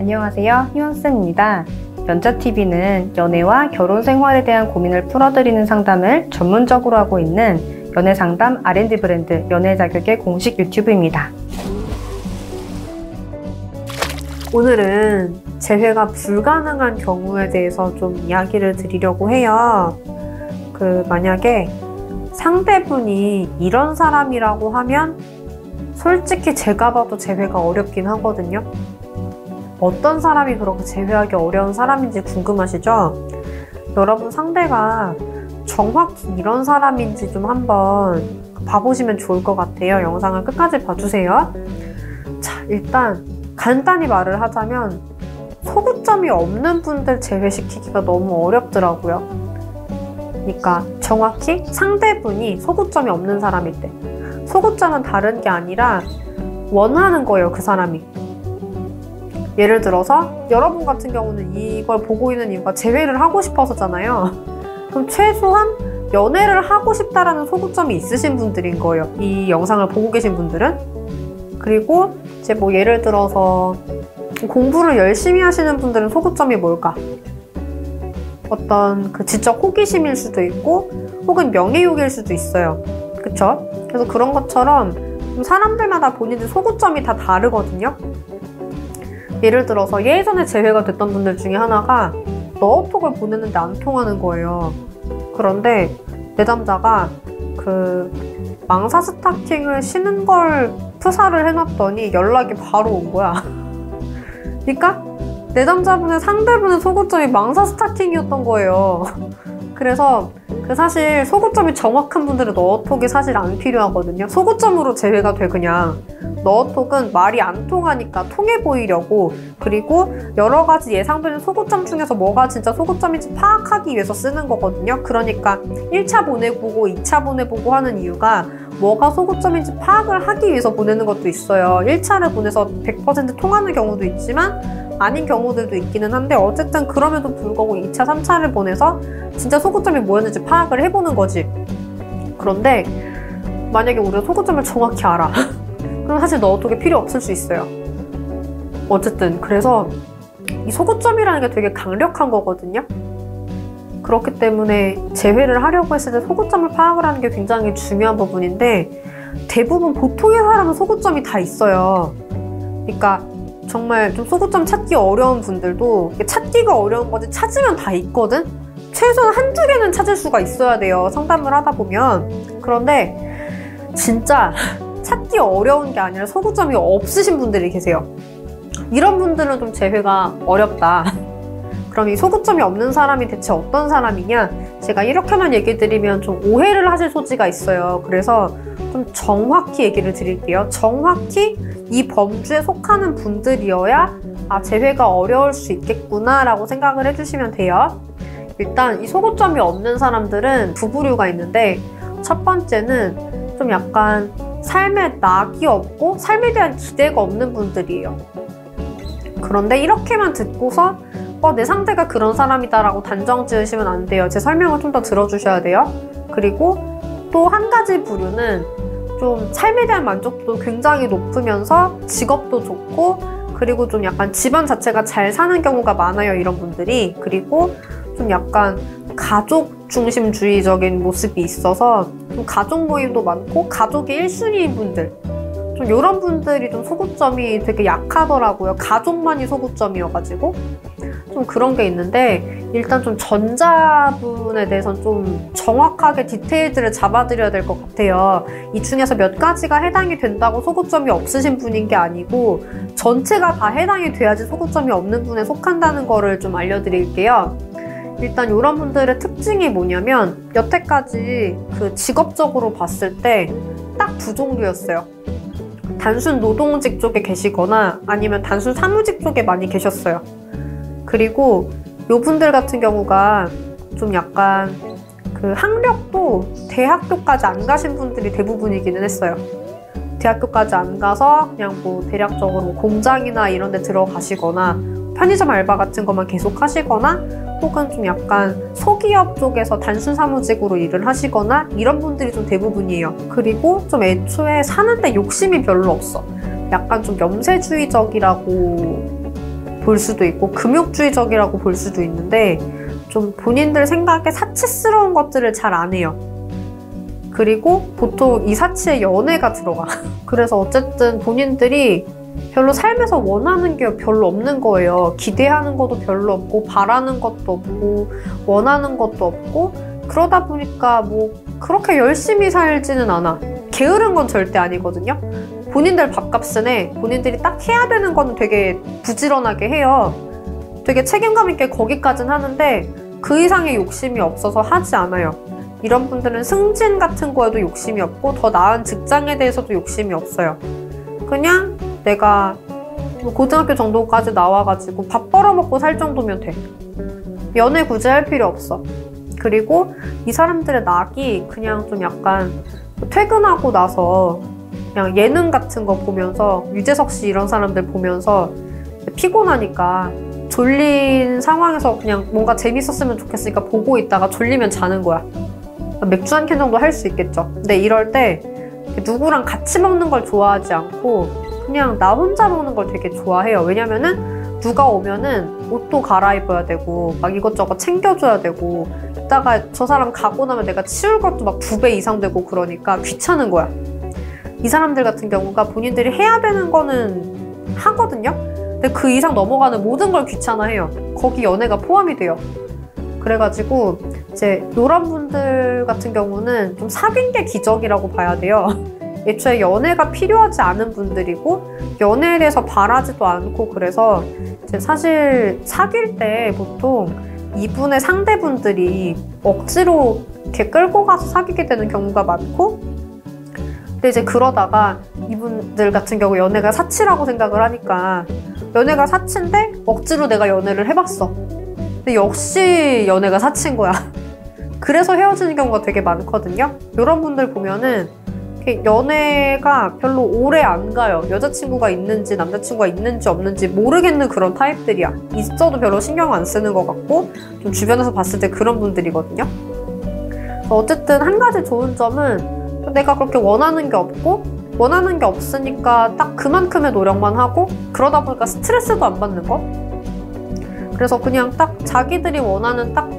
안녕하세요, 희원쌤입니다. 연자TV는 연애와 결혼 생활에 대한 고민을 풀어드리는 상담을 전문적으로 하고 있는 연애상담 R&D 브랜드 연애자격의 공식 유튜브입니다. 오늘은 재회가 불가능한 경우에 대해서 좀 이야기를 드리려고 해요. 만약에 상대분이 이런 사람이라고 하면 솔직히 제가 봐도 재회가 어렵긴 하거든요. 어떤 사람이 그렇게 재회하기 어려운 사람인지 궁금하시죠? 여러분 상대가 정확히 이런 사람인지 좀 한번 봐보시면 좋을 것 같아요. 영상을 끝까지 봐주세요. 자, 일단 간단히 말을 하자면 소구점이 없는 분들 제외시키기가 너무 어렵더라고요. 그러니까 정확히 상대분이 소구점이 없는 사람일 때, 소구점은 다른 게 아니라 원하는 거예요, 그 사람이. 예를 들어서 여러분 같은 경우는 이걸 보고 있는 이유가 재회를 하고 싶어서잖아요. 그럼 최소한 연애를 하고 싶다라는 소구점이 있으신 분들인 거예요, 이 영상을 보고 계신 분들은. 그리고 이제 뭐 예를 들어서 공부를 열심히 하시는 분들은 소구점이 뭘까? 어떤 지적 호기심일 수도 있고 혹은 명예욕일 수도 있어요. 그쵸? 그래서 그런 것처럼 좀 사람들마다 본인들 소구점이 다 다르거든요. 예를 들어서 예전에 재회가 됐던 분들 중에 하나가 너톡을 보냈는데 안 통하는 거예요. 그런데 내 남자가 망사 스타킹을 신은 걸 프사를 해놨더니 연락이 바로 온 거야. 그러니까 내 남자분의 상대분의 소구점이 망사 스타킹이었던 거예요. 그래서 사실 소구점이 정확한 분들은 너톡이 사실 안 필요하거든요. 소구점으로 제외가 돼. 그냥 너톡은 말이 안 통하니까 통해 보이려고, 그리고 여러 가지 예상되는 소구점 중에서 뭐가 진짜 소구점인지 파악하기 위해서 쓰는 거거든요. 그러니까 1차 보내보고 2차 보내보고 하는 이유가 뭐가 소구점인지 파악을 하기 위해서 보내는 것도 있어요. 1차를 보내서 100% 통하는 경우도 있지만 아닌 경우들도 있기는 한데, 어쨌든 그럼에도 불구하고 2차, 3차를 보내서 진짜 소구점이 뭐였는지 파악을 해보는 거지. 그런데 만약에 우리가 소구점을 정확히 알아. 그럼 사실 너톡이 필요 없을 수 있어요. 어쨌든 그래서 이 소구점이라는 게 되게 강력한 거거든요. 그렇기 때문에 재회를 하려고 했을 때 소구점을 파악을 하는 게 굉장히 중요한 부분인데, 대부분 보통의 사람은 소구점이 다 있어요. 그러니까 정말 좀 소구점 찾기 어려운 분들도 찾기가 어려운 거지 찾으면 다 있거든? 최소한 한두 개는 찾을 수가 있어야 돼요, 상담을 하다 보면. 그런데 진짜 찾기 어려운 게 아니라 소구점이 없으신 분들이 계세요. 이런 분들은 좀 재회가 어렵다. 그럼 이 소구점이 없는 사람이 대체 어떤 사람이냐? 제가 이렇게만 얘기 드리면 좀 오해를 하실 소지가 있어요. 그래서 좀 정확히 얘기를 드릴게요. 정확히 이 범주에 속하는 분들이어야 재회가 어려울 수 있겠구나 라고 생각을 해주시면 돼요. 일단 이 소구점이 없는 사람들은 두 부류가 있는데, 첫 번째는 좀 약간 삶에 낙이 없고 삶에 대한 기대가 없는 분들이에요. 그런데 이렇게만 듣고서 내 상대가 그런 사람이다 라고 단정 지으시면 안 돼요. 제 설명을 좀 더 들어주셔야 돼요. 그리고 또 한 가지 부류는 좀 삶에 대한 만족도도 굉장히 높으면서 직업도 좋고, 그리고 좀 약간 집안 자체가 잘 사는 경우가 많아요, 이런 분들이. 그리고 좀 약간 가족 중심주의적인 모습이 있어서 좀 가족 모임도 많고 가족이 1순위인 분들, 좀 이런 분들이 좀 소구점이 되게 약하더라고요. 가족만이 소구점이어가지고 좀 그런 게 있는데, 일단 좀 전자분에 대해서는 좀 정확하게 디테일들을 잡아드려야 될 것 같아요. 이 중에서 몇 가지가 해당이 된다고 소구점이 없으신 분인 게 아니고 전체가 다 해당이 돼야지 소구점이 없는 분에 속한다는 거를 좀 알려드릴게요. 일단 이런 분들의 특징이 뭐냐면, 여태까지 직업적으로 봤을 때 딱 두 종류였어요. 단순 노동직 쪽에 계시거나 아니면 단순 사무직 쪽에 많이 계셨어요. 그리고 요 분들 같은 경우가 좀 약간 학력도 대학교까지 안 가신 분들이 대부분이기는 했어요. 대학교까지 안 가서 그냥 뭐 대략적으로 공장이나 이런 데 들어가시거나 편의점 알바 같은 것만 계속 하시거나, 혹은 좀 약간 소기업 쪽에서 단순 사무직으로 일을 하시거나 이런 분들이 좀 대부분이에요. 그리고 좀 애초에 사는데 욕심이 별로 없어. 약간 좀 염세주의적이라고 볼 수도 있고 금욕주의적이라고 볼 수도 있는데 좀 본인들 생각에 사치스러운 것들을 잘 안 해요. 그리고 보통 이 사치에 연애가 들어가. 그래서 어쨌든 본인들이 별로 삶에서 원하는 게 별로 없는 거예요. 기대하는 것도 별로 없고 바라는 것도 없고 원하는 것도 없고 그러다 보니까 뭐 그렇게 열심히 살지는 않아. 게으른 건 절대 아니거든요. 본인들 밥값은 해. 본인들이 딱 해야 되는 거는 되게 부지런하게 해요. 되게 책임감 있게 거기까지는 하는데 그 이상의 욕심이 없어서 하지 않아요. 이런 분들은 승진 같은 거에도 욕심이 없고 더 나은 직장에 대해서도 욕심이 없어요. 그냥 내가 고등학교 정도까지 나와가지고 밥 벌어먹고 살 정도면 돼. 연애 굳이 할 필요 없어. 그리고 이 사람들의 낙이 그냥 좀 약간 퇴근하고 나서 그냥 예능 같은 거 보면서 유재석 씨 이런 사람들 보면서 피곤하니까 졸린 상황에서 그냥 뭔가 재밌었으면 좋겠으니까 보고 있다가 졸리면 자는 거야. 맥주 한 캔 정도 할 수 있겠죠. 근데 이럴 때 누구랑 같이 먹는 걸 좋아하지 않고 그냥 나 혼자 먹는 걸 되게 좋아해요. 왜냐면은 누가 오면은 옷도 갈아입어야 되고 막 이것저것 챙겨줘야 되고 이따가 저 사람 가고 나면 내가 치울 것도 막 2배 이상 되고 그러니까 귀찮은 거야. 이 사람들 같은 경우가 본인들이 해야 되는 거는 하거든요. 근데 그 이상 넘어가는 모든 걸 귀찮아해요. 거기 연애가 포함이 돼요. 그래가지고 이제 이런 분들 같은 경우는 좀 사귄 게 기적이라고 봐야 돼요. 애초에 연애가 필요하지 않은 분들이고 연애에 대해서 바라지도 않고 그래서 이제 사실 사귈 때 보통 이분의 상대분들이 억지로 이렇게 끌고 가서 사귀게 되는 경우가 많고 근데 이제 그러다가 이분들 같은 경우 연애가 사치라고 생각을 하니까 연애가 사치인데 억지로 내가 연애를 해봤어. 근데 역시 연애가 사치인 거야. 그래서 헤어지는 경우가 되게 많거든요. 이런 분들 보면은 연애가 별로 오래 안 가요. 여자친구가 있는지 남자친구가 있는지 없는지 모르겠는 그런 타입들이야. 있어도 별로 신경 안 쓰는 것 같고 좀 주변에서 봤을 때 그런 분들이거든요. 어쨌든 한 가지 좋은 점은 내가 그렇게 원하는 게 없고 원하는 게 없으니까 딱 그만큼의 노력만 하고 그러다 보니까 스트레스도 안 받는 거. 그래서 그냥 딱 자기들이 원하는 딱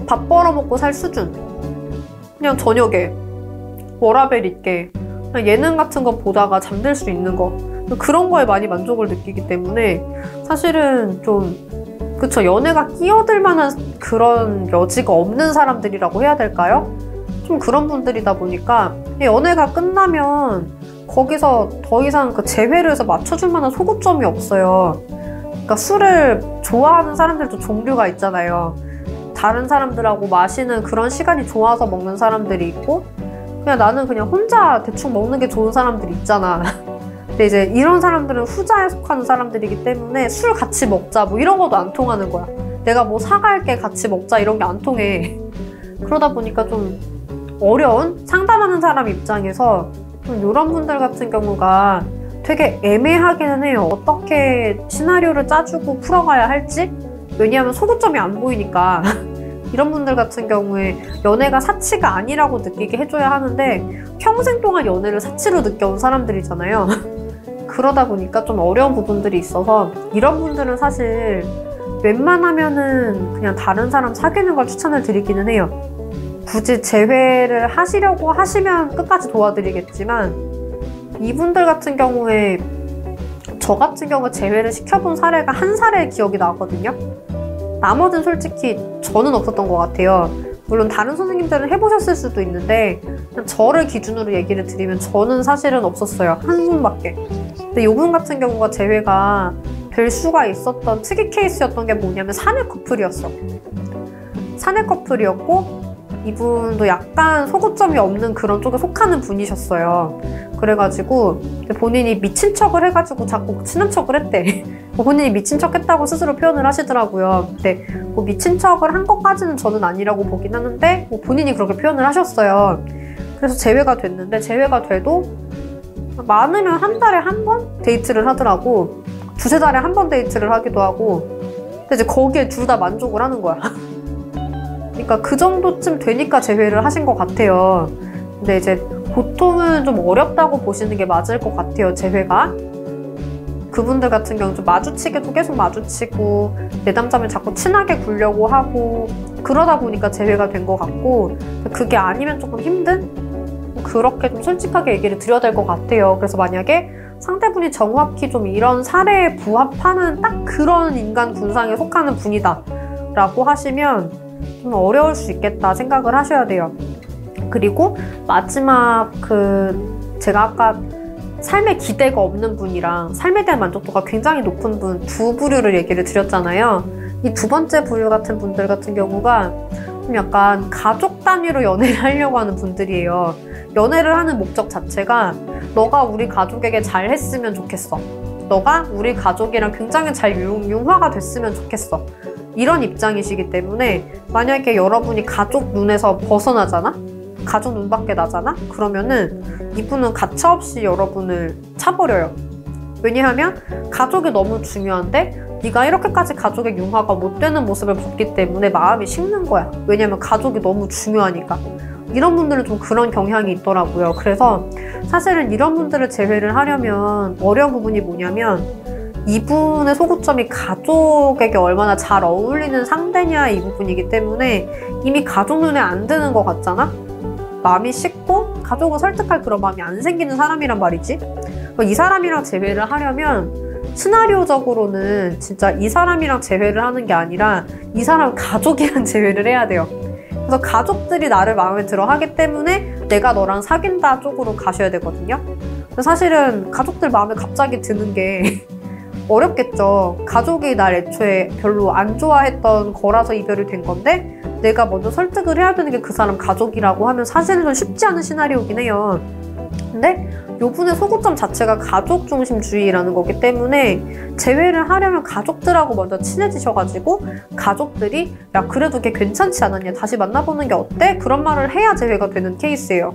밥 벌어먹고 살 수준. 그냥 저녁에 워라밸 있게 그냥 예능 같은 거 보다가 잠들 수 있는 거 그런 거에 많이 만족을 느끼기 때문에 사실은 좀 그쵸 연애가 끼어들 만한 그런 여지가 없는 사람들이라고 해야 될까요? 좀 그런 분들이다 보니까 연애가 끝나면 거기서 더 이상 그 재회를 해서 맞춰줄 만한 소구점이 없어요. 그러니까 술을 좋아하는 사람들도 종류가 있잖아요. 다른 사람들하고 마시는 그런 시간이 좋아서 먹는 사람들이 있고 그냥 나는 그냥 혼자 대충 먹는 게 좋은 사람들이 있잖아. 근데 이제 이런 사람들은 후자에 속하는 사람들이기 때문에 술 같이 먹자 뭐 이런 것도 안 통하는 거야. 내가 뭐 사갈게 같이 먹자 이런 게 안 통해. 그러다 보니까 좀 어려운 상담하는 사람 입장에서 좀 이런 분들 같은 경우가 되게 애매하기는 해요. 어떻게 시나리오를 짜주고 풀어가야 할지? 왜냐하면 소구점이 안 보이니까. 이런 분들 같은 경우에 연애가 사치가 아니라고 느끼게 해줘야 하는데 평생 동안 연애를 사치로 느껴온 사람들이잖아요. 그러다 보니까 좀 어려운 부분들이 있어서 이런 분들은 사실 웬만하면은 그냥 다른 사람 사귀는 걸 추천을 드리기는 해요. 굳이 재회를 하시려고 하시면 끝까지 도와드리겠지만 이분들 같은 경우에 저 같은 경우에 재회를 시켜본 사례가 한 사례의 기억이 나거든요. 나머지는 솔직히 저는 없었던 것 같아요. 물론 다른 선생님들은 해보셨을 수도 있는데 그냥 저를 기준으로 얘기를 드리면 저는 사실은 없었어요. 한 분밖에. 근데 이분 같은 경우가 재회가 될 수가 있었던 특이 케이스였던 게 뭐냐면 사내 커플이었어. 사내 커플이었고 이분도 약간 소구점이 없는 그런 쪽에 속하는 분이셨어요. 그래가지고 본인이 미친 척을 해가지고 자꾸 친한 척을 했대. 본인이 미친 척 했다고 스스로 표현을 하시더라고요. 근데 뭐 미친 척을 한 것까지는 저는 아니라고 보긴 하는데 뭐 본인이 그렇게 표현을 하셨어요. 그래서 재회가 됐는데 재회가 돼도 많으면 한 달에 한 번 데이트를 하더라고. 두세 달에 한 번 데이트를 하기도 하고. 근데 이제 거기에 둘 다 만족을 하는 거야. 그러니까 그 정도쯤 되니까 재회를 하신 것 같아요. 근데 이제 보통은 좀 어렵다고 보시는 게 맞을 것 같아요, 재회가. 그분들 같은 경우는 좀 마주치기도 계속 마주치고 내담자면 자꾸 친하게 굴려고 하고 그러다 보니까 재회가 된 것 같고 그게 아니면 조금 힘든? 그렇게 좀 솔직하게 얘기를 드려야 될 것 같아요. 그래서 만약에 상대분이 정확히 좀 이런 사례에 부합하는 딱 그런 인간 군상에 속하는 분이다 라고 하시면 좀 어려울 수 있겠다 생각을 하셔야 돼요. 그리고 마지막 제가 아까 삶에 기대가 없는 분이랑 삶에 대한 만족도가 굉장히 높은 분 두 부류를 얘기를 드렸잖아요. 이 두 번째 부류 같은 분들 같은 경우가 좀 약간 가족 단위로 연애를 하려고 하는 분들이에요. 연애를 하는 목적 자체가 너가 우리 가족에게 잘 했으면 좋겠어. 너가 우리 가족이랑 굉장히 잘 융화가 됐으면 좋겠어. 이런 입장이시기 때문에 만약에 여러분이 가족 눈에서 벗어나잖아? 가족 눈 밖에 나잖아? 그러면은 이분은 가차없이 여러분을 차버려요. 왜냐하면 가족이 너무 중요한데 네가 이렇게까지 가족의 융화가 못 되는 모습을 봤기 때문에 마음이 식는 거야. 왜냐하면 가족이 너무 중요하니까. 이런 분들은 좀 그런 경향이 있더라고요. 그래서 사실은 이런 분들을 제외를 하려면 어려운 부분이 뭐냐면 이분의 소구점이 가족에게 얼마나 잘 어울리는 상대냐 이 부분이기 때문에 이미 가족 눈에 안 드는 것 같잖아? 마음이 식고 가족을 설득할 그런 마음이 안 생기는 사람이란 말이지. 이 사람이랑 재회를 하려면 시나리오적으로는 진짜 이 사람이랑 재회를 하는 게 아니라 이 사람 가족이랑 재회를 해야 돼요. 그래서 가족들이 나를 마음에 들어 하기 때문에 내가 너랑 사귄다 쪽으로 가셔야 되거든요. 사실은 가족들 마음에 갑자기 드는 게 어렵겠죠. 가족이 날 애초에 별로 안 좋아했던 거라서 이별이 된 건데 내가 먼저 설득을 해야 되는 게 그 사람 가족이라고 하면 사실은 좀 쉽지 않은 시나리오긴 해요. 근데 요분의 소구점 자체가 가족 중심주의라는 거기 때문에 재회를 하려면 가족들하고 먼저 친해지셔가지고 가족들이 야 그래도 걔 괜찮지 않았냐 다시 만나보는 게 어때? 그런 말을 해야 재회가 되는 케이스예요.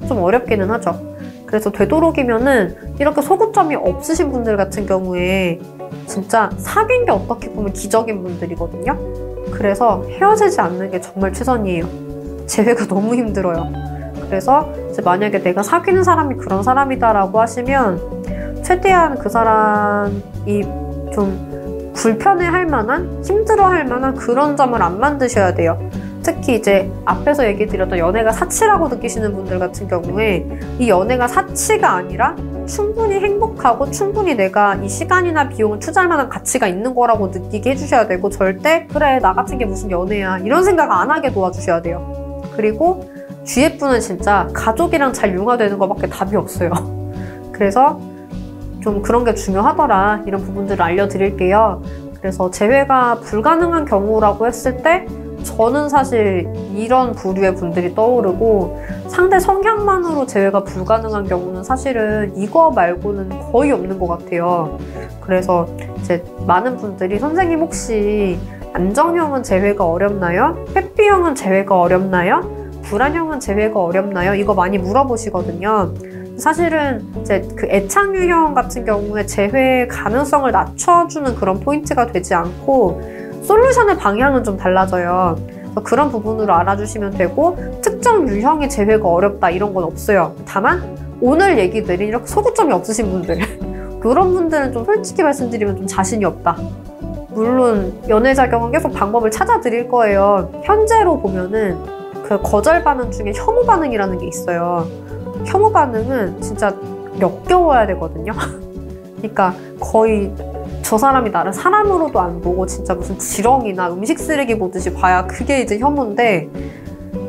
좀 어렵기는 하죠. 그래서 되도록이면은 이렇게 소구점이 없으신 분들 같은 경우에 진짜 사귄 게 어떻게 보면 기적인 분들이거든요. 그래서 헤어지지 않는 게 정말 최선이에요. 재회가 너무 힘들어요. 그래서 이제 만약에 내가 사귀는 사람이 그런 사람이다라고 하시면 최대한 그 사람이 좀 불편해할 만한, 힘들어할 만한 그런 점을 안 만드셔야 돼요. 특히 이제 앞에서 얘기 드렸던 연애가 사치라고 느끼시는 분들 같은 경우에 이 연애가 사치가 아니라 충분히 행복하고 충분히 내가 이 시간이나 비용을 투자할 만한 가치가 있는 거라고 느끼게 해주셔야 되고 절대 그래 나 같은 게 무슨 연애야 이런 생각 안 하게 도와주셔야 돼요. 그리고 뒤에 분은 진짜 가족이랑 잘 융화되는 것밖에 답이 없어요. 그래서 좀 그런 게 중요하더라 이런 부분들을 알려드릴게요. 그래서 재회가 불가능한 경우라고 했을 때 저는 사실 이런 부류의 분들이 떠오르고 상대 성향만으로 재회가 불가능한 경우는 사실은 이거 말고는 거의 없는 것 같아요. 그래서 이제 많은 분들이 선생님 혹시 안정형은 재회가 어렵나요? 회피형은 재회가 어렵나요? 불안형은 재회가 어렵나요? 이거 많이 물어보시거든요. 사실은 이제 그 애착유형 같은 경우에 재회 가능성을 낮춰주는 그런 포인트가 되지 않고 솔루션의 방향은 좀 달라져요. 그래서 그런 부분으로 알아주시면 되고 특정 유형의 재회가 어렵다 이런 건 없어요. 다만 오늘 얘기 드린 이렇게 소구점이 없으신 분들 그런 분들은 좀 솔직히 말씀드리면 좀 자신이 없다. 물론 연애자격은 계속 방법을 찾아드릴 거예요. 현재로 보면은 그 거절 반응 중에 혐오 반응이라는 게 있어요. 혐오 반응은 진짜 역겨워야 되거든요. 그러니까 거의 저 사람이 나를 사람으로도 안 보고 진짜 무슨 지렁이나 음식 쓰레기 보듯이 봐야 그게 이제 혐오인데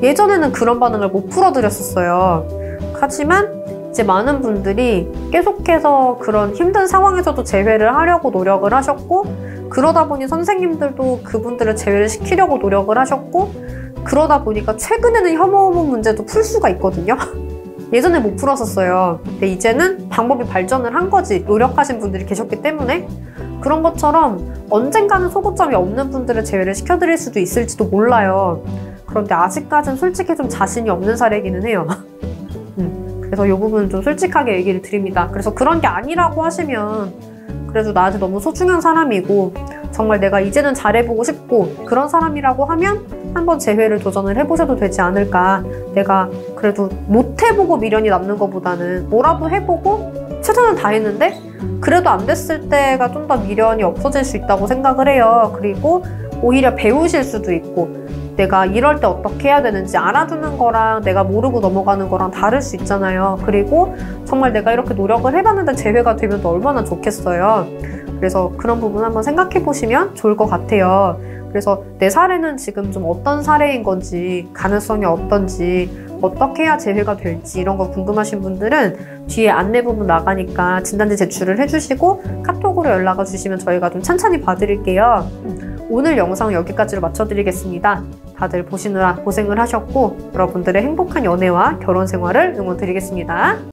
예전에는 그런 반응을 못 풀어드렸었어요. 하지만 이제 많은 분들이 계속해서 그런 힘든 상황에서도 재회를 하려고 노력을 하셨고 그러다 보니 선생님들도 그분들을 재회를 시키려고 노력을 하셨고 그러다 보니까 최근에는 혐오 문제도 풀 수가 있거든요. 예전에 못 풀었었어요. 근데 이제는 방법이 발전을 한 거지. 노력하신 분들이 계셨기 때문에. 그런 것처럼 언젠가는 소구점이 없는 분들을 제외를 시켜드릴 수도 있을지도 몰라요. 그런데 아직까지는 솔직히 좀 자신이 없는 사례이기는 해요. 그래서 이 부분 좀 솔직하게 얘기를 드립니다. 그래서 그런 게 아니라고 하시면 그래도 나한테 너무 소중한 사람이고 정말 내가 이제는 잘해보고 싶고 그런 사람이라고 하면 한번 재회를 도전을 해보셔도 되지 않을까. 내가 그래도 못 해보고 미련이 남는 것보다는 뭐라도 해보고 최선을 다했는데 그래도 안 됐을 때가 좀 더 미련이 없어질 수 있다고 생각을 해요. 그리고 오히려 배우실 수도 있고, 내가 이럴 때 어떻게 해야 되는지 알아두는 거랑 내가 모르고 넘어가는 거랑 다를 수 있잖아요. 그리고 정말 내가 이렇게 노력을 해봤는데 재회가 되면 또 얼마나 좋겠어요. 그래서 그런 부분 한번 생각해 보시면 좋을 것 같아요. 그래서 내 사례는 지금 좀 어떤 사례인 건지, 가능성이 어떤지, 어떻게 해야 재회가 될지 이런 거 궁금하신 분들은 뒤에 안내 부분 나가니까 진단지 제출을 해주시고 카톡으로 연락을 주시면 저희가 좀 찬찬히 봐드릴게요. 오늘 영상 여기까지로 마쳐드리겠습니다. 다들 보시느라 고생을 하셨고 여러분들의 행복한 연애와 결혼 생활을 응원드리겠습니다.